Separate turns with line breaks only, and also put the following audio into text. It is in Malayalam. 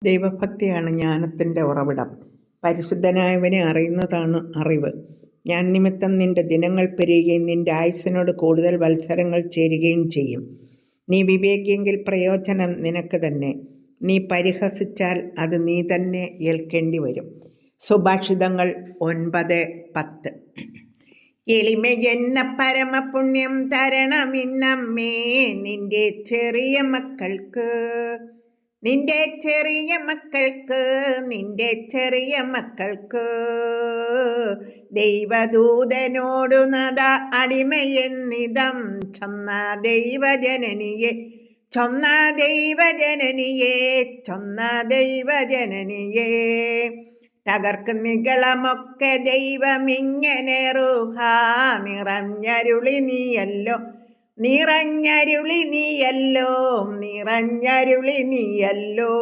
ദൈവഭക്തിയാണ് ജ്ഞാനത്തിന്റെ ഉറവിടം. പരിശുദ്ധനായവനെ അറിയുന്നതാണ് അറിവ്. ഞാൻ നിമിത്തം നിന്റെ ദിനങ്ങൾ പെരുകുകയും നിന്റെ ആയുസ്സിനോട് കൂടുതൽ വത്സരങ്ങൾ ചേരുകയും ചെയ്യും. നീ വിവേകിയെങ്കിൽ പ്രയോജനം നിനക്ക് തന്നെ. നീ പരിഹസിച്ചാൽ അത് നീ തന്നെ ഏൽക്കേണ്ടി വരും. സുഭാഷിതങ്ങൾ 9:10. എളിമയെന്ന പരമപുണ്യം തരണമിന്നമ്മേ നിന്റെ ചെറിയ മക്കൾക്ക്, നിന്റെ ചെറിയ മക്കൾക്ക്, നിന്റെ ചെറിയ മക്കൾക്ക്. ദൈവദൂതനോടു നദ അടിമയെന്നിതം ചൊന്ന ദൈവജനനിയെ, ചൊന്ന ദൈവജനനിയെ, ചൊന്ന ദൈവജനനിയെ. തകർക്കും നികളമൊക്കെ ദൈവമിങ്ങനെ റുഹാ നിറഞ്ഞരുളി നീയല്ലോ, നിറഞ്ഞരുളി നീയല്ലോ, നിറഞ്ഞരുളി നീയല്ലോ.